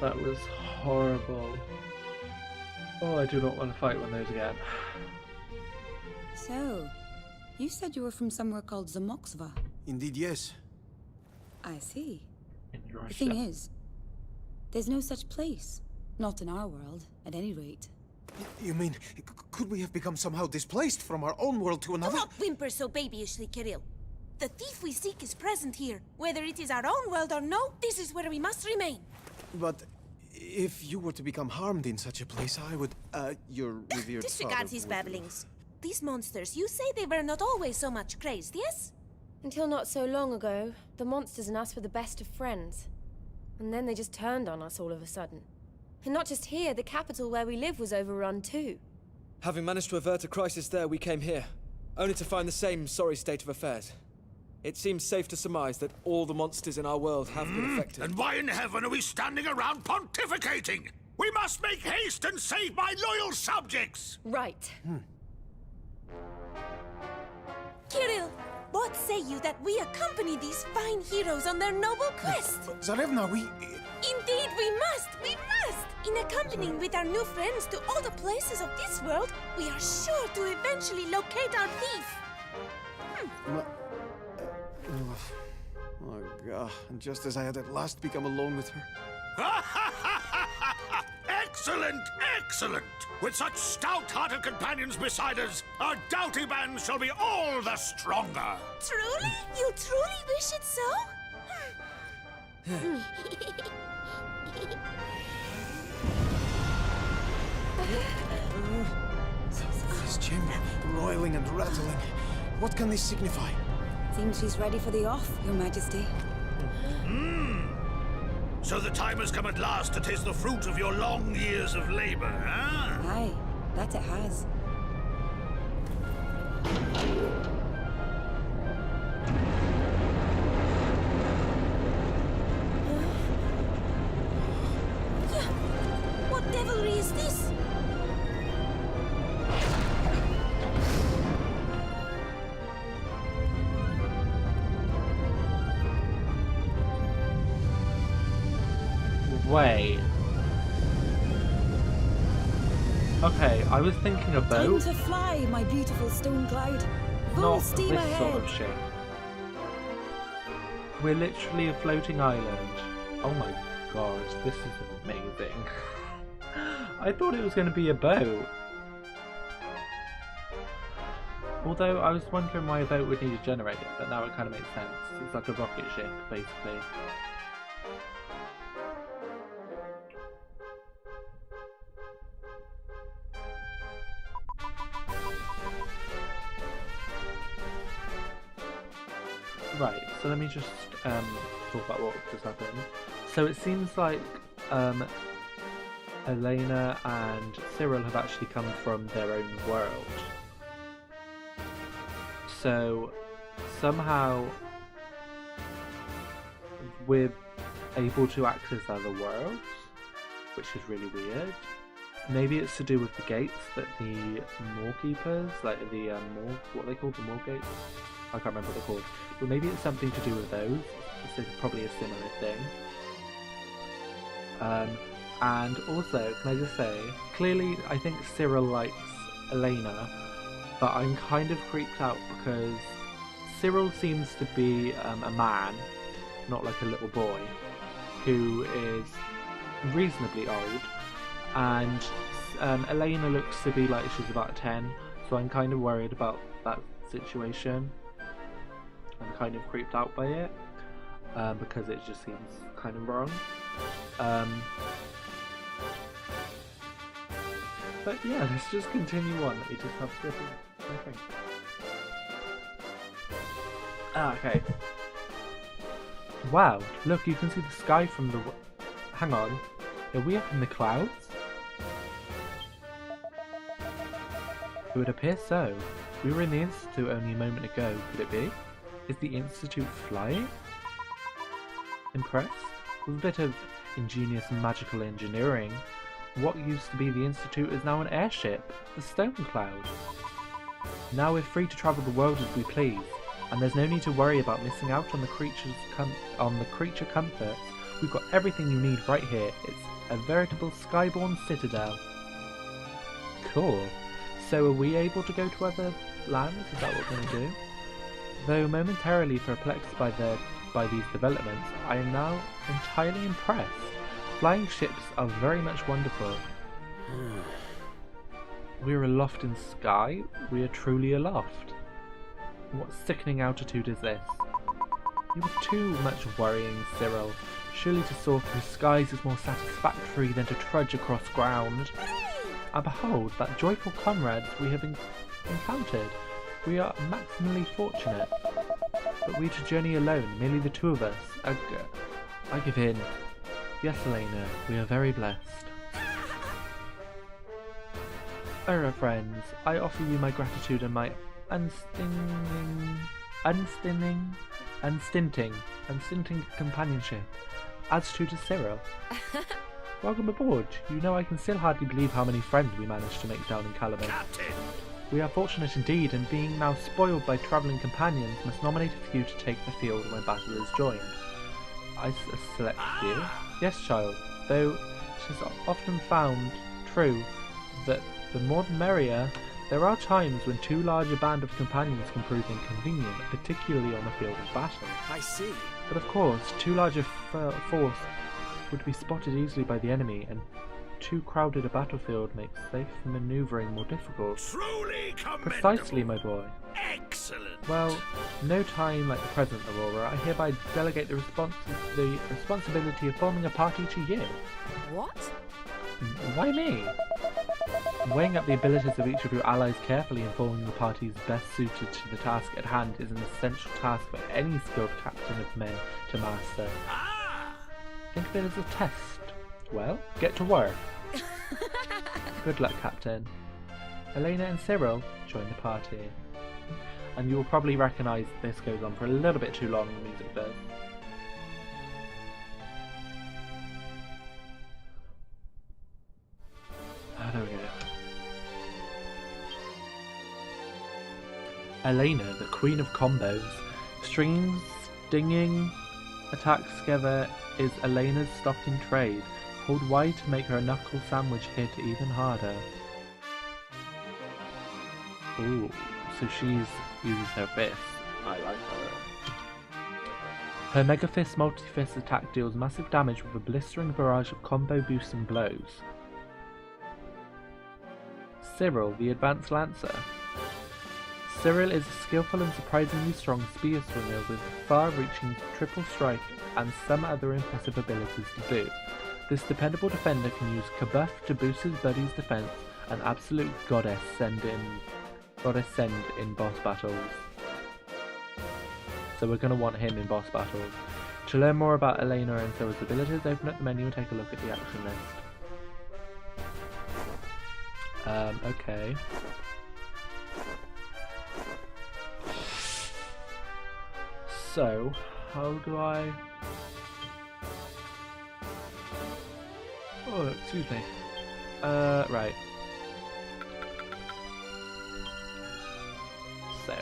Oh, that was horrible. Oh, I do not want to fight one of those again. So, you said you were from somewhere called Zamoxva. Indeed, yes. I see. In The thing Russia. is, there's no such place. Not in our world, at any rate. You mean, could we have become somehow displaced from our own world to Do another? not whimper so babyishly, Kirill. The thief we seek is present here. Whether it is our own world or no, this is where we must remain. But if you were to become harmed in such a place, I would, your revered Disregard father his would- babblings. These monsters, you say they were not always so much crazed, yes? Until not so long ago, the monsters and us were the best of friends. And then they just turned on us all of a sudden. And not just here, the capital where we live was overrun too. Having managed to avert a crisis there, we came here, only to find the same sorry state of affairs. It seems safe to surmise that all the monsters in our world have been affected. And why in heaven are we standing around pontificating? We must make haste and save my loyal subjects! Right. Kirill, what say you that we accompany these fine heroes on their noble quest? Zarevna, we... Indeed, we must! We must! In accompanying with our new friends to all the places of this world, we are sure to eventually locate our thief. Oh, God. And just as I had at last become alone with her. Excellent, excellent! With such stout-hearted companions beside us, our doughty band shall be all the stronger! Truly? You truly wish it so? This chamber, roiling and rattling. What can this signify? Seems she's ready for the off, Your Majesty. So the time has come at last to taste the fruit of your long years of labor, huh? Aye, that it has. What devilry is this? Wait. Okay, I was thinking a Time boat, to fly, my beautiful Stonecloud. Full not steam this ahead. sort of ship. We're literally a floating island. Oh my god, this is amazing. I thought it was going to be a boat. Although I was wondering why a boat would need a generator, but now it kind of makes sense. It's like a rocket ship, basically. Right, so let me just talk about what just happened. So it seems like Elena and Cyril have actually come from their own world. So somehow we're able to access other worlds, which is really weird. Maybe it's to do with the gates that the Moorkeepers, like the what are they called, the Moor gates? I can't remember what they're called. But maybe it's something to do with those. It's probably a similar thing. And also, can I just say, clearly I think Cyril likes Elena, but I'm kind of creeped out because Cyril seems to be a man, not like a little boy, who is reasonably old, and Elena looks to be like she's about 10, so I'm kind of worried about that situation. I'm kind of creeped out by it because it just seems kind of wrong. But yeah, let's just continue on. We just have to think. Okay. Wow, look, you can see the sky from the... Hang on. Are we up in the clouds? It would appear so. We were in the Institute only a moment ago. Could it be? Is the Institute flying? Impressed? With a bit of ingenious magical engineering, what used to be the Institute is now an airship, the Stonecloud. Now we're free to travel the world as we please, and there's no need to worry about missing out on the creature comforts We've got everything you need right here. It's a veritable skyborn citadel. Cool. So are we able to go to other lands? Is that what we're going to do? Though momentarily perplexed by these developments, I am now entirely impressed. Flying ships are very much wonderful. We're aloft in sky. We are truly aloft. What sickening altitude is this? You are too much worrying, Cyril. Surely to soar through skies is more satisfactory than to trudge across ground. And behold, that joyful comrades we have encountered. We are maximally fortunate. But we to journey alone, merely the two of us. I give in. Yes, Elena, we are very blessed. Alright, friends, I offer you my gratitude and my unstinting companionship. As to Cyril. Welcome aboard. You know I can still hardly believe how many friends we managed to make down in Caliban. Captain! We are fortunate indeed, and being now spoiled by travelling companions, must nominate a few to take the field when battle is joined. I select you. Yes, child, though it is often found true that the more the merrier, there are times when too large a band of companions can prove inconvenient, particularly on the field of battle. I see. But of course, too large a force would be spotted easily by the enemy, and too crowded a battlefield makes safe manoeuvring more difficult. Truly commendable! Precisely, my boy. Excellent! Well, no time like the present, Aurora. I hereby delegate the responsibility of forming a party to you. What? Why me? Weighing up the abilities of each of your allies carefully and forming the parties best suited to the task at hand is an essential task for any skilled captain of men to master. Think of it as a test. Well, get to work. Good luck, Captain. Elena and Cyril join the party. And you will probably recognise this goes on for a little bit too long, the music does. There we go. Elena, the queen of combos. Stringing, stinging attacks together is Elena's stock in trade. Hold wide to make her knuckle sandwich hit even harder. Ooh, so she's uses her fist. I like her. Her Mega Fist multi-fist attack deals massive damage with a blistering barrage of combo boosting blows. Cyril, the Advanced Lancer. Cyril is a skillful and surprisingly strong spear swinger with far-reaching triple strike and some other impressive abilities to boot. This dependable defender can use Kabuff to boost his buddy's defense and absolute goddess send in boss battles. So we're going to want him in boss battles. To learn more about Elena and Cyril's abilities, open up the menu and take a look at the action list. Okay. So, how do I... Oh, excuse me. Right. So.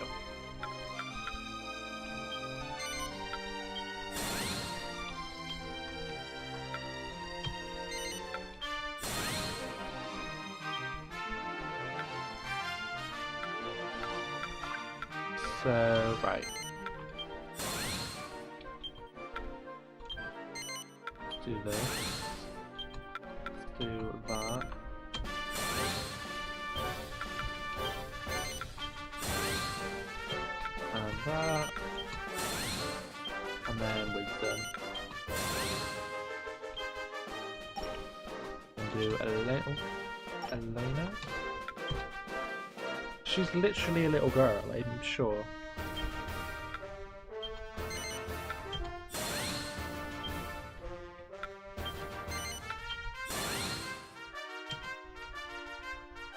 So, right. Let's do this. Let's do that. And that. And then wisdom. And do a little Elena. She's literally a little girl, I'm sure.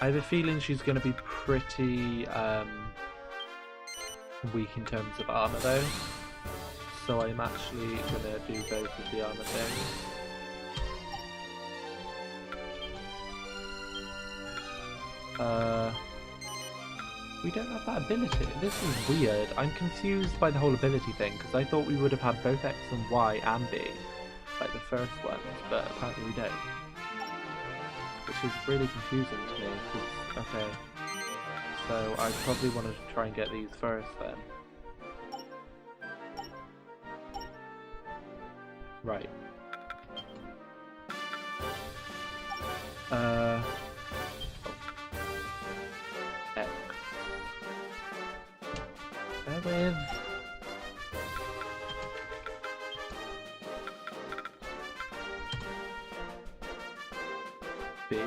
I have a feeling she's going to be pretty weak in terms of armor though, so I'm actually going to do both of the armor things. We don't have that ability. This is weird. I'm confused by the whole ability thing because I thought we would have had both X and Y and B. like the first ones, but apparently we don't. Which is really confusing to me, because, okay. So I probably want to try and get these first then. Right. X. Bear with. B.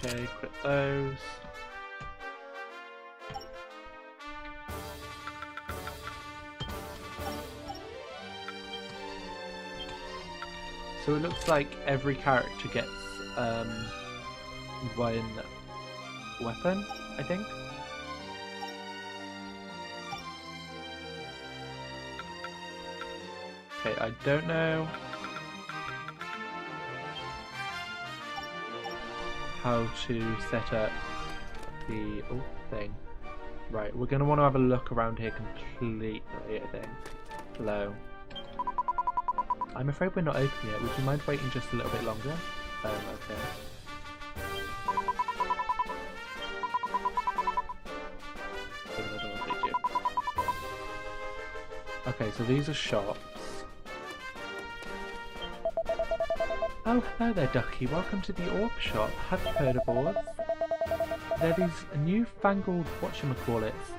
Okay, quit those. So it looks like every character gets one weapon, I think. Okay, I don't know how to set up the thing. Right, we're gonna want to have a look around here completely, I think. Hello. I'm afraid we're not open yet. Would you mind waiting just a little bit longer? Okay. Okay, so these are shops. Oh, hello there, Ducky. Welcome to the Orb Shop. Have you heard of orbs? They're these newfangled whatchamacallits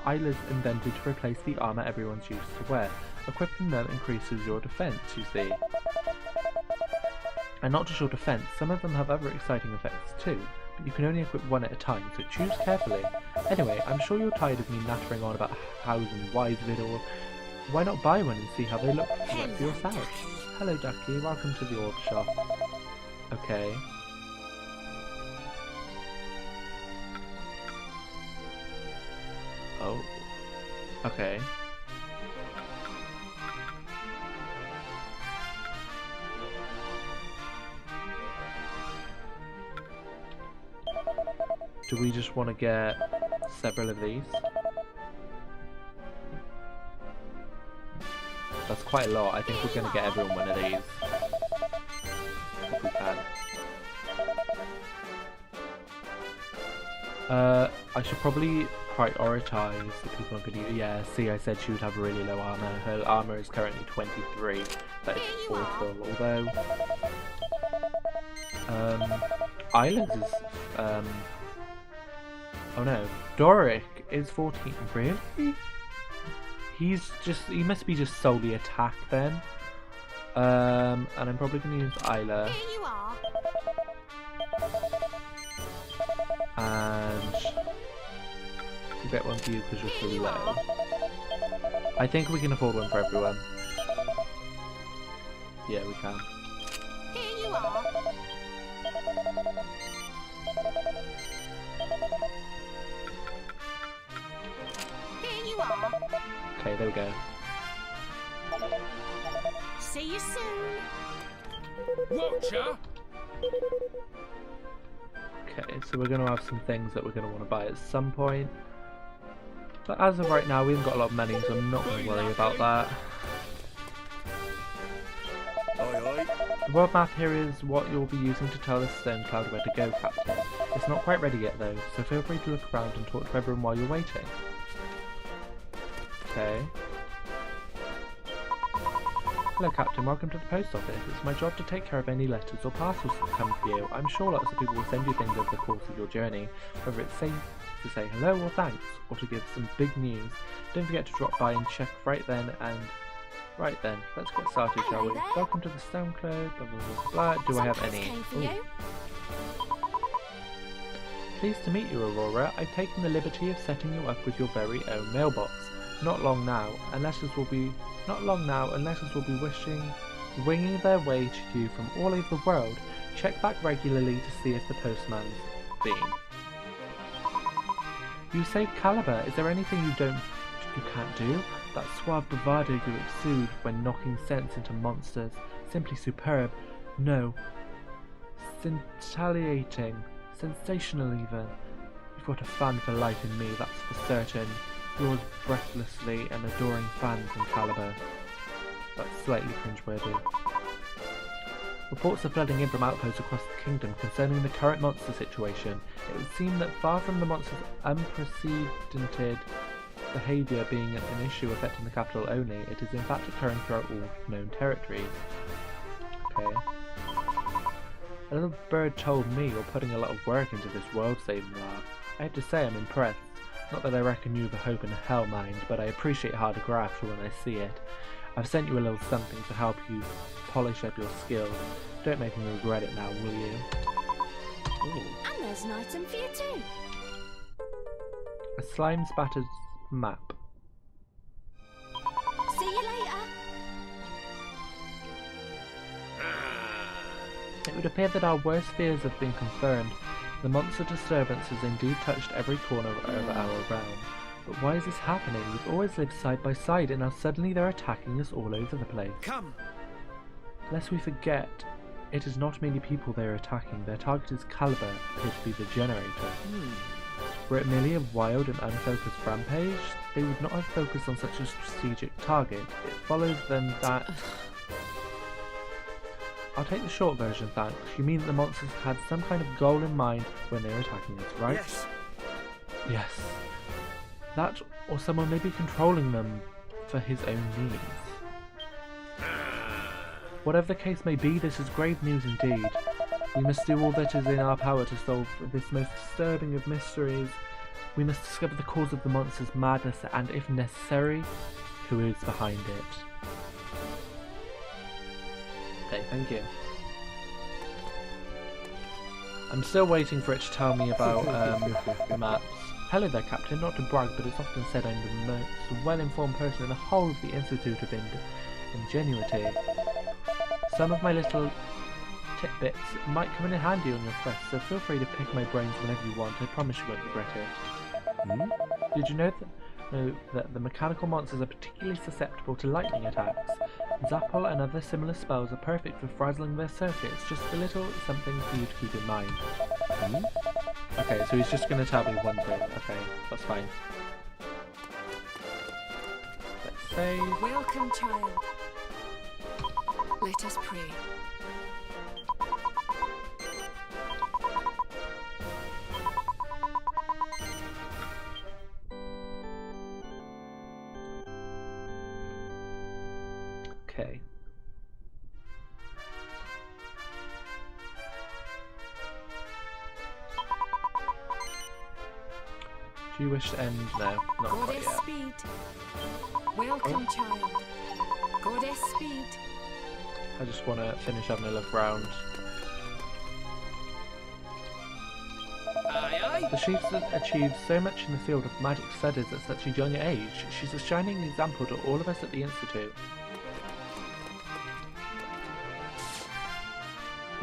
Isla's invented to replace the armour everyone's used to wear. Equipping them increases your defence, you see. And not just your defence, some of them have other exciting effects too, but you can only equip one at a time, so choose carefully. Anyway, I'm sure you're tired of me nattering on about hows and whys of it all. Why not buy one and see how they look for yourself? Hello Ducky, welcome to the Orb Shop. Okay. Oh. Okay. Do we just want to get several of these? That's quite a lot. I think we're going to get everyone one of these. If we can. I should probably prioritise the people I'm going to use. Yeah, see, I said she would have really low armour. Her armour is currently 23. That is awful. Although... Islands is... Oh no. Doric is 14. Really? He must be just solely attack then. And I'm probably going to use Isla. Here you are. And we'll get one for you because you're too low. I think we can afford one for everyone. Yeah, we can. Here you are. Here you are. Okay, there we go. See you soon. Watcher! Okay, so we're going to have some things that we're going to want to buy at some point. But as of right now, we haven't got a lot of money, so I'm not going to worry about that. The world map here is what you'll be using to tell the Stonecloud where to go, Captain. It's not quite ready yet though, so feel free to look around and talk to everyone while you're waiting. Okay. Hello Captain, welcome to the post office. It's my job to take care of any letters or parcels that come for you. I'm sure lots of people will send you things over the course of your journey, whether it's safe to say hello or thanks, or to give some big news. Don't forget to drop by and check right then and... Right then, let's get started, shall we? there. Welcome to the Stonecloud, blah blah blah blah. Do I have any? Came for Ooh. you. Pleased to meet you, Aurora. I've taken the liberty of setting you up with your very own mailbox. Not long now, and letters will be winging their way to you from all over the world. Check back regularly to see if the postman's been. You saved Caliber. Is there anything you can't do? That suave bravado you exude when knocking sense into monsters. Simply superb. No. Scintillating. Sensational even. You've got a fan for life in me, that's for certain. Yours breathlessly and adoring fans in caliber. That's slightly cringeworthy. Reports are flooding in from outposts across the kingdom concerning the current monster situation. It would seem that far from the monster's unprecedented behaviour being an issue affecting the capital only, it is in fact occurring throughout all known territories. Okay. A little bird told me you're putting a lot of work into this world-saving lab. I have to say I'm impressed. Not that I reckon you've a hope in hell, mind, but I appreciate hard graft when I see it. I've sent you a little something to help you polish up your skills. Don't make me regret it now, will you? Ooh. And there's an item for you too. A slime spattered map. See you later. It would appear that our worst fears have been confirmed. The monster disturbance has indeed touched every corner of our realm. But why is this happening? We've always lived side by side, and now suddenly they're attacking us all over the place. Come! Lest we forget, it is not merely people they are attacking. Their target is Caliber, appeared to be the generator. Were it merely a wild and unfocused rampage, they would not have focused on such a strategic target. It follows then that... I'll take the short version, thanks. You mean that the monsters had some kind of goal in mind when they were attacking us, right? Yes. Yes. That, or someone may be controlling them for his own needs. Whatever the case may be, this is grave news indeed. We must do all that is in our power to solve this most disturbing of mysteries. We must discover the cause of the monster's madness and, if necessary, who is behind it. Okay, thank you. I'm still waiting for it to tell me about the maps. Hello there, Captain. Not to brag, but it's often said I'm the most well-informed person in the whole of the Institute of Ingenuity. Some of my little tidbits might come in handy on your quest, so feel free to pick my brains whenever you want. I promise you won't regret it. Did you know that the mechanical monsters are particularly susceptible to lightning attacks? Zapple and other similar spells are perfect for frazzling their circuits. Just a little something for you to keep in mind. Okay, so he's just going to tell me one thing. Okay, that's fine. Let's say... Welcome, child. Let us pray. Okay. Do you wish to end? No, not quite Goddess yet. Speed. Welcome, child. Goddess Speed. I just want to finish having a look round. Aye, aye. The chief's achieved so much in the field of magic studies at such a young age. She's a shining example to all of us at the Institute.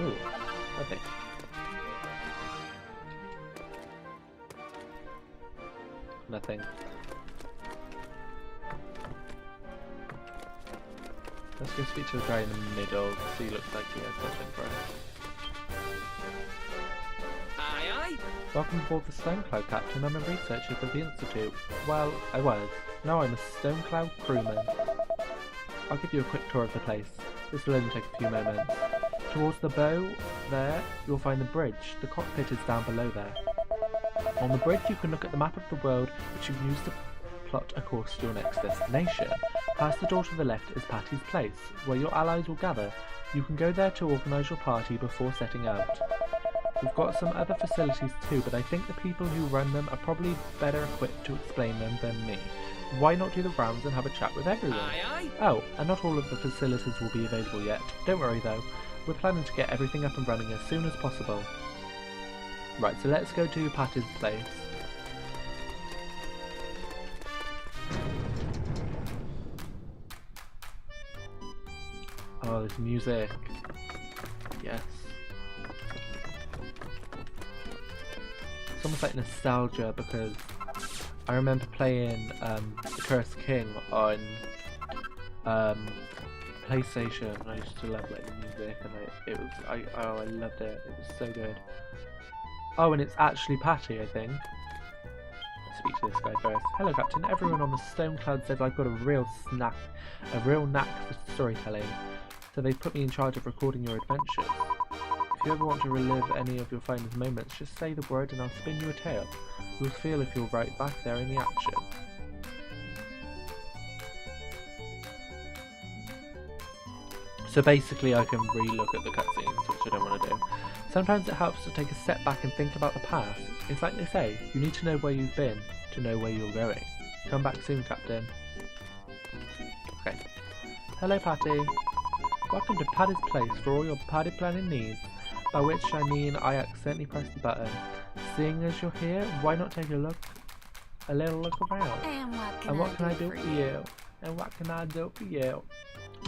Ooh, okay. Nothing. Let's go speak to the guy in the middle, because he looks like he has something for us. Aye, aye. Welcome aboard the Stonecloud, Captain. I'm a researcher for the Institute. Well, I was. Now I'm a Stonecloud crewman. I'll give you a quick tour of the place. This will only take a few moments. Towards the bow, there, you'll find the bridge. The cockpit is down below there. On the bridge you can look at the map of the world, which you can use to plot a course to your next destination. Past the door to the left is Patty's Place, where your allies will gather. You can go there to organise your party before setting out. We've got some other facilities too, but I think the people who run them are probably better equipped to explain them than me. Why not do the rounds and have a chat with everyone? Aye, aye. Oh, and not all of the facilities will be available yet. Don't worry though, we're planning to get everything up and running as soon as possible. Right, so let's go to Patty's Place. Oh, this music. Yes. It's almost like nostalgia because I remember playing The Cursed King on PlayStation. I used to love like the music music, and I loved it. It was so good. Oh, and it's actually Patty, I think. Speak to this guy first. Hello, Captain. Everyone on the Stonecloud says I've got a real knack for storytelling, so they've put me in charge of recording your adventures. If you ever want to relive any of your finest moments, just say the word and I'll spin you a tale. You'll feel if you're right back there in the action. So basically I can re-look at the cutscenes, which I don't want to do. Sometimes it helps to take a step back and think about the past. It's like they say, you need to know where you've been to know where you're going. Come back soon, Captain. Okay. Hello, Patty. Welcome to Patty's Place for all your party planning needs. By which I mean I accidentally pressed the button. Seeing as you're here, why not take a little look around? And what can I do for you? And what can I do for you?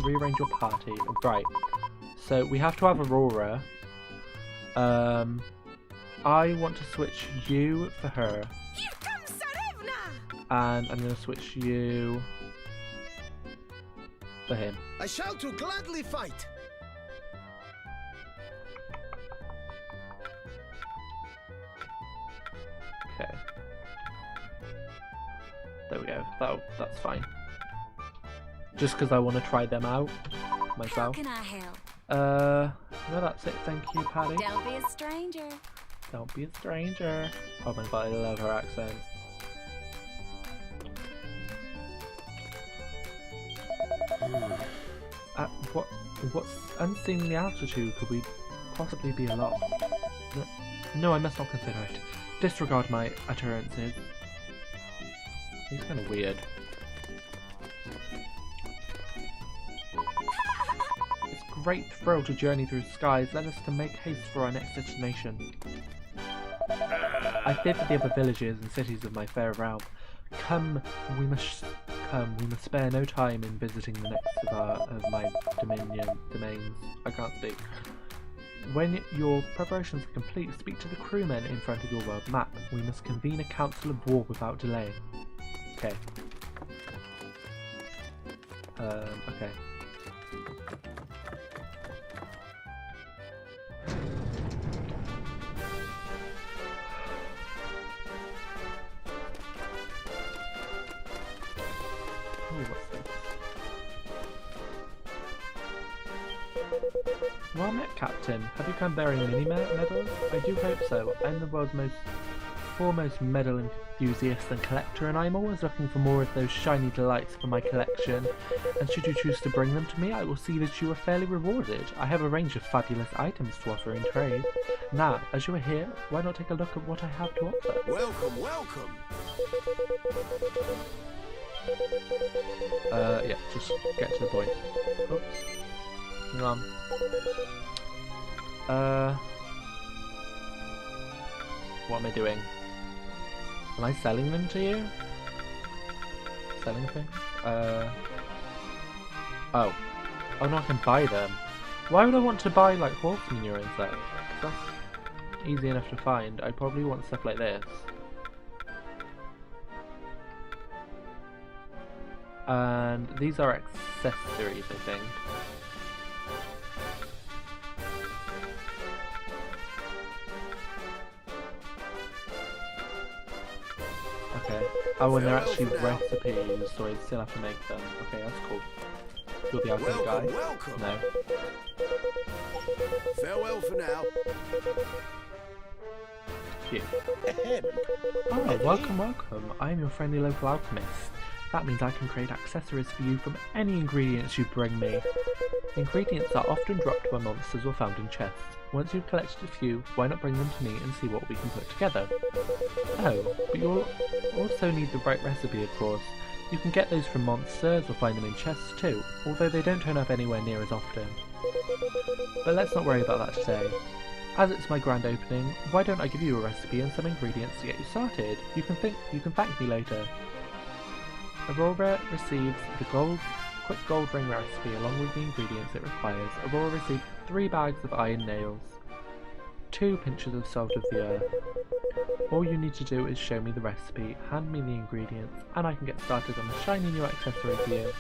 Rearrange your party. Right. So we have to have Aurora. I want to switch you for her. Here comes Sarevna! And I'm going to switch you for him. I shall to gladly fight. Okay. There we go. That's fine. Just because I want to try them out myself. How can I help? No, that's it. Thank you, Patty. Don't be a stranger. Don't be a stranger. Oh my god, I love her accent. What's unseen the altitude? Could we possibly be a lot? No, I must not consider it. Disregard my utterances. He's kind of weird. It's a great thrill to journey through the skies. Let us to make haste for our next destination. I fear for the other villages and cities of my fair realm. We must spare no time in visiting the next of my domains. I can't speak. When your preparations are complete, speak to the crewmen in front of your world map. We must convene a council of war without delay. Okay. Okay. What's this? Well met, Captain. Have you come bearing many medals? I do hope so. I'm the world's foremost medal enthusiast and collector, and I'm always looking for more of those shiny delights for my collection. And should you choose to bring them to me, I will see that you are fairly rewarded. I have a range of fabulous items to offer in trade. Now, as you are here, why not take a look at what I have to offer? Welcome, welcome. Yeah, just get to the point. Oops. Hang on. What am I doing? Am I selling them to you? Selling things? Oh. Oh no, I can buy them. Why would I want to buy like horse manure and stuff? That's easy enough to find. I probably want stuff like this. And these are accessories, I think. Okay. Oh, and they're actually recipes, so I still have to make them. Okay, that's cool. You're the alchemy guy? Welcome. No. Farewell for now. You. Ahead. Oh, welcome, welcome. I am your friendly local alchemist. That means I can create accessories for you from any ingredients you bring me. Ingredients are often dropped by monsters or found in chests. Once you've collected a few, why not bring them to me and see what we can put together? Oh, but you'll also need the right recipe, of course. You can get those from monsters or find them in chests too, although they don't turn up anywhere near as often. But let's not worry about that today. As it's my grand opening, why don't I give you a recipe and some ingredients to get you started? You can thank me later. Aurora receives the quick gold ring recipe along with the ingredients it requires. Aurora received 3 bags of iron nails, 2 pinches of salt of the earth. All you need to do is show me the recipe, hand me the ingredients, and I can get started on a shiny new accessory for you.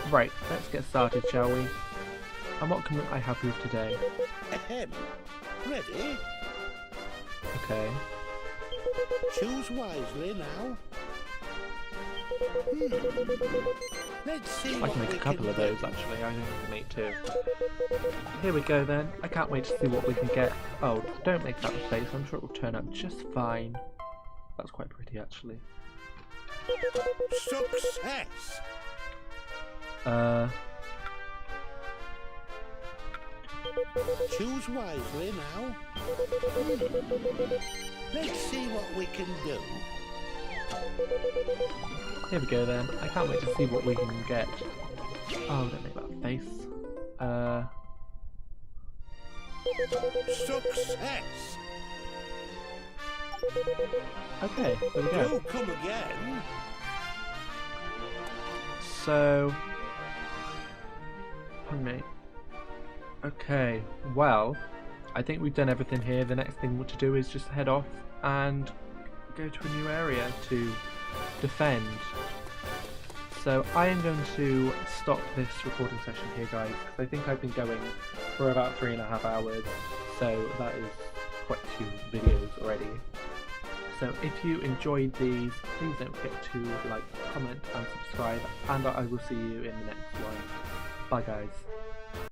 Right, let's get started, shall we? And what can I help you with today? Ahem. Ready? Okay. Choose wisely now. Let's see I what can make we a couple can of those do. actually. I think I can make 2. Here we go then. I can't wait to see what we can get. Oh, don't make that mistake. I'm sure it will turn out just fine. That's quite pretty actually. Success! Choose wisely now. Let's see what we can do. Here we go then. I can't wait to see what we can get. Oh, don't make that face. Success! Okay, there we go. Do come again. So, pardon me. Okay, well, I think we've done everything here. The next thing to do is just head off and go to a new area to defend. So I am going to stop this recording session here, guys, because I think I've been going for about 3.5 hours, so that is quite a few videos already. So if you enjoyed these, please don't forget to like, comment and subscribe, and I will see you in the next one. Bye guys.